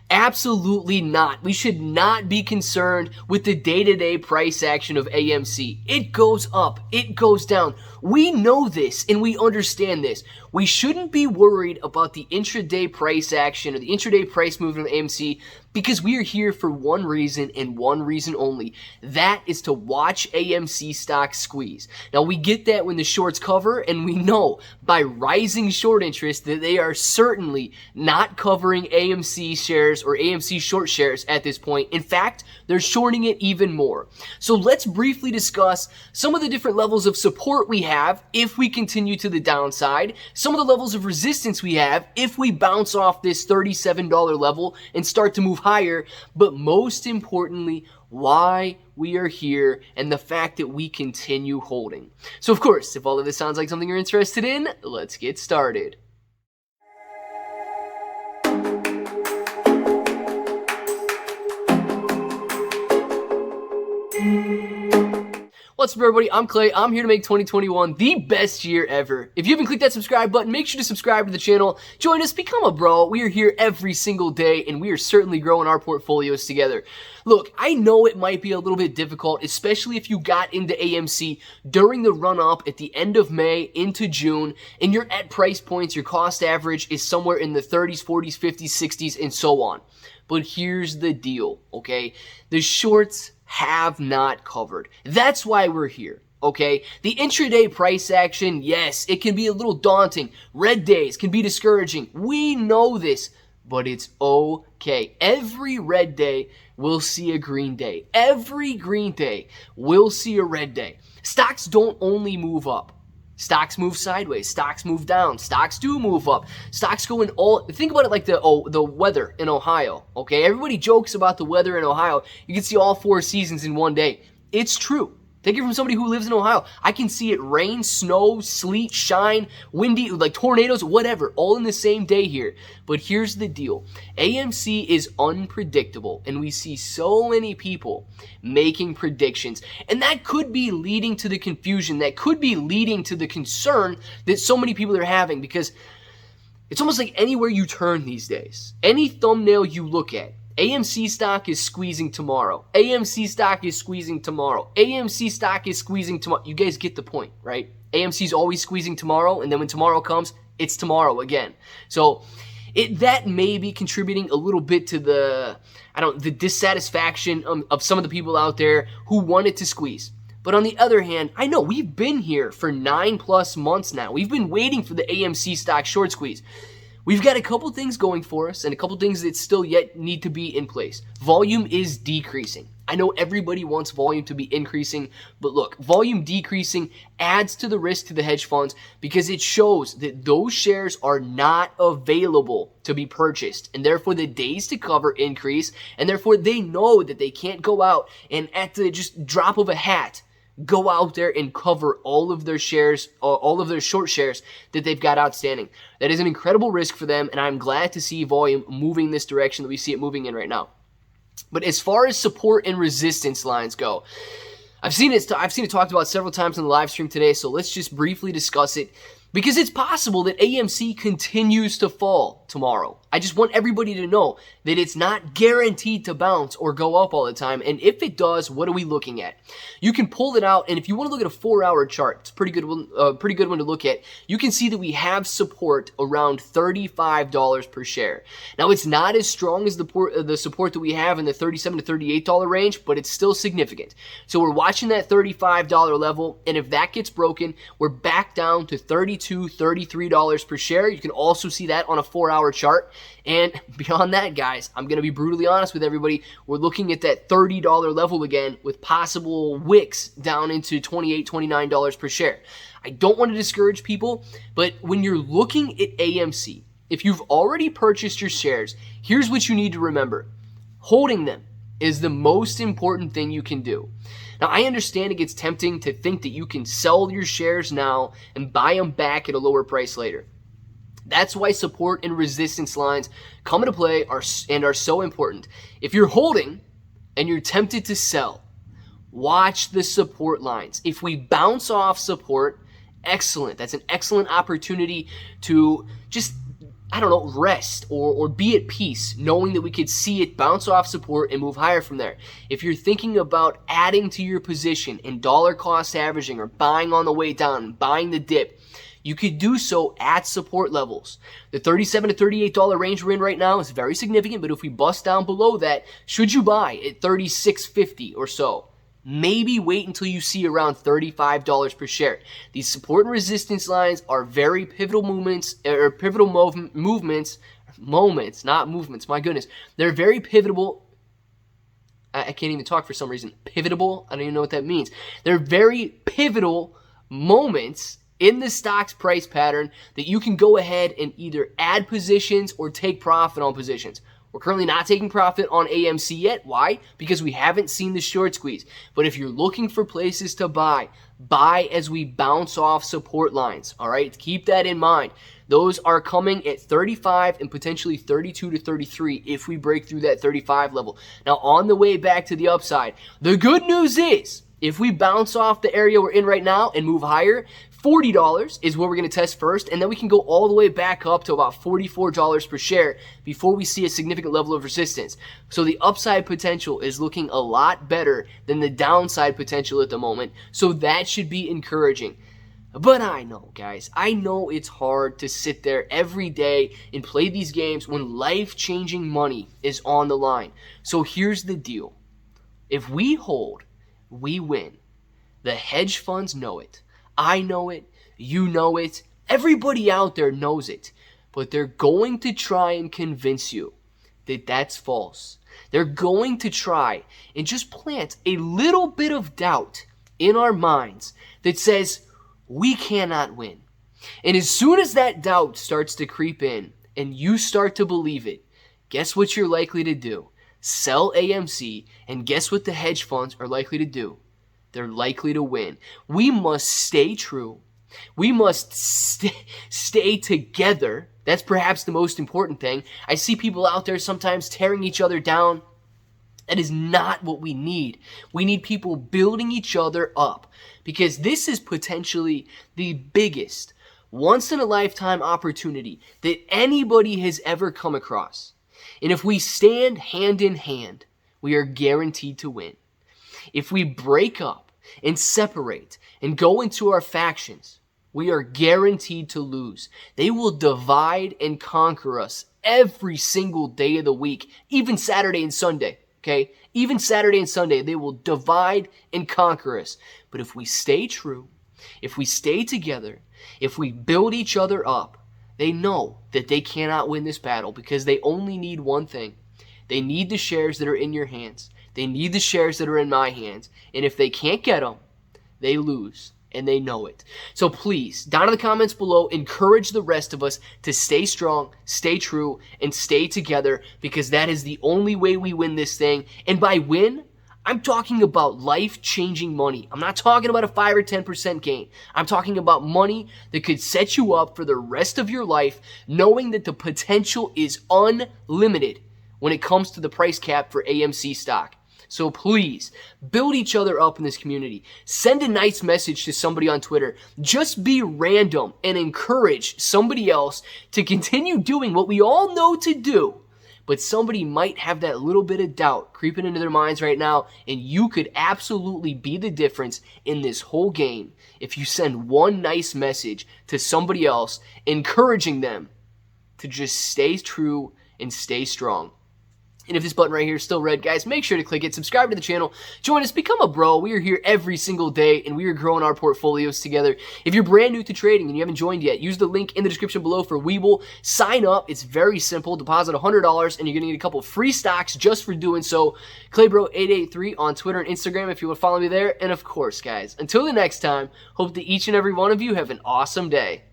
Absolutely not. We should not be concerned with the day-to-day price action of AMC. It goes up, it goes down. We know this and we understand this. We shouldn't be worried about the intraday price action or the intraday price movement of AMC because we are here for one reason and one reason only. That is to watch AMC stock squeeze. Now we get that when the shorts cover, and we know by rising short interest that they are certainly not covering AMC shares or AMC short shares at this point. In fact, they're shorting it even more. So let's briefly discuss some of the different levels of support we have if we continue to the downside, some of the levels of resistance we have if we bounce off this $37 level and start to move higher, but most importantly, why we are here and the fact that we continue holding. So of course, if all of this sounds like something you're interested in, let's get started. What's up, everybody? I'm Clay. I'm here to make 2021 the best year ever. If you haven't clicked that subscribe button, make sure to subscribe to the channel. Join us, become a bro. We are here every single day, and we are certainly growing our portfolios together. Look, I know it might be a little bit difficult, especially if you got into AMC during the run-up at the end of May into June, and you're at price points, your cost average is somewhere in the 30s, 40s, 50s, 60s, and so on. But here's the deal, okay? The shorts have not covered. That's why we're here, okay? The intraday price action, yes, it can be a little daunting. Red days can be discouraging. We know this, but it's okay. Every red day will see a green day. Every green day will see a red day. Stocks don't only move up. Stocks move sideways. Stocks move down. Stocks do move up. Stocks go in all. Think about it like the weather in Ohio. Okay, everybody jokes about the weather in Ohio. You can see all 4 seasons in one day. It's true. Take it from somebody who lives in Ohio. I can see it rain, snow, sleet, shine, windy, like tornadoes, whatever, all in the same day here. But here's the deal. AMC is unpredictable, and we see so many people making predictions. And that could be leading to the confusion. That could be leading to the concern that so many people are having, because it's almost like anywhere you turn these days, any thumbnail you look at, AMC stock is squeezing tomorrow. AMC stock is squeezing tomorrow. AMC stock is squeezing tomorrow. You guys get the point, right? AMC's always squeezing tomorrow, and then when tomorrow comes, it's tomorrow again. So that may be contributing a little bit to the dissatisfaction of some of the people out there who wanted to squeeze. But on the other hand, I know we've been here for 9+ months now. We've been waiting for the AMC stock short squeeze. We've got a couple things going for us and a couple things that still yet need to be in place. Volume is decreasing. I know everybody wants volume to be increasing, but look, volume decreasing adds to the risk to the hedge funds because it shows that those shares are not available to be purchased, and therefore the days to cover increase, and therefore they know that they can't go out and at the just drop of a hat go out there and cover all of their shares, all of their short shares that they've got outstanding. That is an incredible risk for them, and I'm glad to see volume moving this direction that we see it moving in right now. But as far as support and resistance lines go, I've seen it talked about several times on the live stream today, so let's just briefly discuss it, because it's possible that AMC continues to fall tomorrow. I just want everybody to know that it's not guaranteed to bounce or go up all the time. And if it does, what are we looking at? You can pull it out, and if you want to look at a 4-hour chart, it's a pretty good one to look at. You can see that we have support around $35 per share. Now, it's not as strong as the support that we have in the $37 to $38 range, but it's still significant. So we're watching that $35 level, and if that gets broken, we're back down to $32, $33 per share. You can also see that on a 4-hour chart. And beyond that, guys, I'm going to be brutally honest with everybody. We're looking at that $30 level again with possible wicks down into $28, $29 per share. I don't want to discourage people, but when you're looking at AMC, if you've already purchased your shares, here's what you need to remember. Holding them is the most important thing you can do. Now, I understand it gets tempting to think that you can sell your shares now and buy them back at a lower price later. That's why support and resistance lines come into play are so important. If you're holding and you're tempted to sell, watch the support lines. If we bounce off support, excellent. That's an excellent opportunity to just I don't know, rest or be at peace, knowing that we could see it bounce off support and move higher from there. If you're thinking about adding to your position in dollar cost averaging or buying on the way down, buying the dip, you could do so at support levels. The $37 to $38 range we're in right now is very significant, but if we bust down below that, should you buy at $36.50 or so? Maybe wait until you see around $35 per share. These support and resistance lines are very pivotal moments, not movements, my goodness. They're very pivotal. I can't even talk for some reason. Pivotable? I don't even know what that means. They're very pivotal moments in the stock's price pattern that you can go ahead and either add positions or take profit on positions. We're currently not taking profit on AMC yet. Why? Because we haven't seen the short squeeze. But if you're looking for places to buy as we bounce off support lines. All right, keep that in mind. Those are coming at 35 and potentially 32 to 33 if we break through that 35 level. Now, on the way back to the upside, the good news is if we bounce off the area we're in right now and move higher, $40 is where we're going to test first, and then we can go all the way back up to about $44 per share before we see a significant level of resistance. So the upside potential is looking a lot better than the downside potential at the moment, so that should be encouraging. But I know, guys, I know it's hard to sit there every day and play these games when life-changing money is on the line. So here's the deal. If we hold, we win. The hedge funds know it. I know it, you know it, everybody out there knows it, but they're going to try and convince you that that's false. They're going to try and just plant a little bit of doubt in our minds that says we cannot win. And as soon as that doubt starts to creep in and you start to believe it, guess what you're likely to do? Sell AMC, and guess what the hedge funds are likely to do? They're likely to win. We must stay true. We must stay together. That's perhaps the most important thing. I see people out there sometimes tearing each other down. That is not what we need. We need people building each other up, because this is potentially the biggest once-in-a-lifetime opportunity that anybody has ever come across. And if we stand hand in hand, we are guaranteed to win. If we break up and separate and go into our factions, we are guaranteed to lose. They will divide and conquer us every single day of the week, even Saturday and Sunday, okay? Even Saturday and Sunday, they will divide and conquer us. But if we stay true, if we stay together, if we build each other up, they know that they cannot win this battle because they only need one thing. They need the shares that are in your hands. They need the shares that are in my hands. And if they can't get them, they lose. And they know it. So please, down in the comments below, encourage the rest of us to stay strong, stay true, and stay together, because that is the only way we win this thing. And by win, I'm talking about life-changing money. I'm not talking about a 5 or 10% gain. I'm talking about money that could set you up for the rest of your life, knowing that the potential is unlimited when it comes to the price cap for AMC stock. So please, build each other up in this community. Send a nice message to somebody on Twitter. Just be random and encourage somebody else to continue doing what we all know to do. But somebody might have that little bit of doubt creeping into their minds right now, and you could absolutely be the difference in this whole game if you send one nice message to somebody else, encouraging them to just stay true and stay strong. And if this button right here is still red, guys, make sure to click it, subscribe to the channel, join us, become a bro. We are here every single day, and we are growing our portfolios together. If you're brand new to trading and you haven't joined yet, use the link in the description below for Webull. Sign up. It's very simple. Deposit $100, and you're going to get a couple free stocks just for doing so. ClayBro883 on Twitter and Instagram if you want to follow me there. And of course, guys, until the next time, hope that each and every one of you have an awesome day.